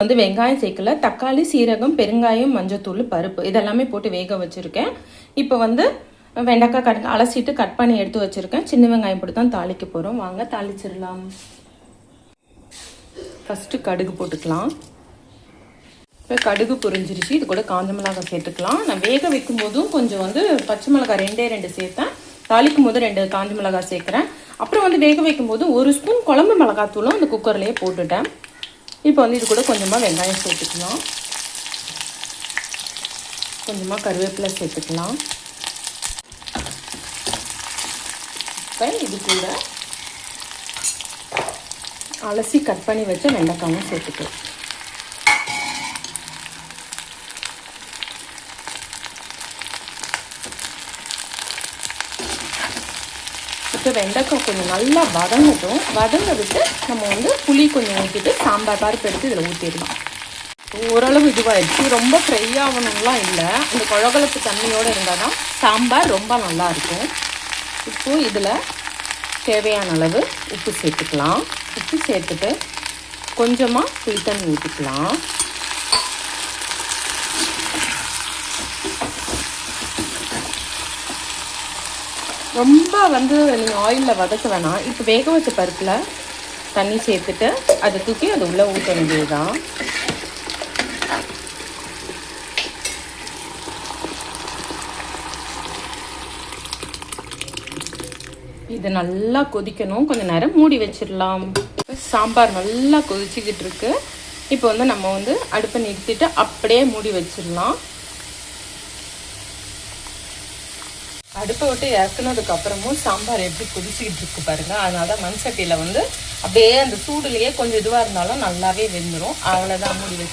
வந்து வெங்காயம் சேர்க்கல, தக்காளி, சீரகம், பெருங்காயம், மஞ்சத்தூள், பருப்பு இதெல்லாமே போட்டு வேக வச்சுருக்கேன். இப்போ வந்து வெண்டைக்காய் அலசிட்டு கட் பண்ணி எடுத்து வச்சுருக்கேன். சின்ன வெங்காயம் போட்டு தான் தாளிக்க போகிறோம். வாங்க தாளிச்சிடலாம். ஃபஸ்ட்டு கடுகு போட்டுக்கலாம். இப்போ கடுகு பொரிஞ்சிருச்சு. இது கூட காஞ்ச மிளகாய் சேர்த்துக்கலாம். நான் வேக வைக்கும் போதும் கொஞ்சம் வந்து பச்சை மிளகாய் ரெண்டு சேர்த்தேன். தாளிக்கும் போது 2 காஞ்ச மிளகாய் சேர்க்குறேன். அப்புறம் வந்து வேக வைக்கும் போது 1 ஸ்பூன் குழம்பு மிளகாத்தூளும் அந்த குக்கர்லேயே போட்டுட்டேன். இப்போ வந்து இது கூட கொஞ்சமாக வெங்காயம் சேர்த்துக்கலாம். கொஞ்சமாக கருவேப்பிலை சேர்த்துக்கலாம். இப்போ இது கூட அலசி கட் பண்ணி வச்ச வெண்டைக்காயும் சேர்த்துக்கலாம். இப்போ வெண்டைக்காய் கொஞ்சம் நல்லா வதங்க விட்டு நம்ம வந்து புளி கொஞ்சம் ஊற்றிட்டு சாம்பார் பருப்பு எடுத்து இதில் ஊற்றிடலாம். ஓரளவு இதுவாகிடுச்சு. ரொம்ப ஃப்ரை ஆகணும்லாம் இல்லை. அந்த குழகுழப்பு தண்ணியோடு இருந்தால் தான் சாம்பார் ரொம்ப நல்லாயிருக்கும். இப்போது இதில் தேவையான அளவு உப்பு சேர்த்துக்கலாம். உப்பு சேர்த்துட்டு கொஞ்சமாக புளி தண்ணி ஊற்றிக்கலாம். ரொம்ப வந்து நீங்கள் ஆயிலில் வதக்க வேணாம். இப்போ வேக வச்ச பருப்பில் தண்ணி சேர்த்துட்டு அதை தூக்கி அது உள்ளே ஊற்ற வேண்டியது தான். இது நல்லா கொதிக்கணும். கொஞ்சம் நேரம் மூடி வச்சிடலாம். சாம்பார் நல்லா கொதிச்சுக்கிட்டு இருக்கு. இப்போ வந்து நம்ம வந்து அடுப்பை நிறுத்திட்டு அப்படியே மூடி வச்சிடலாம். அடுப்பை விட்டு இறக்குனதுக்கு அப்புறமும் சாம்பார் எப்படி கொதிச்சுக்கிட்டு இருக்கு பாருங்க. அதனால தான் மண் சட்டியில் வந்து அப்படியே அந்த சூடுலேயே கொஞ்சம் இதுவாக இருந்தாலும் நல்லாவே வெந்துடும். அவ்வளோதான், மூடி வச்சு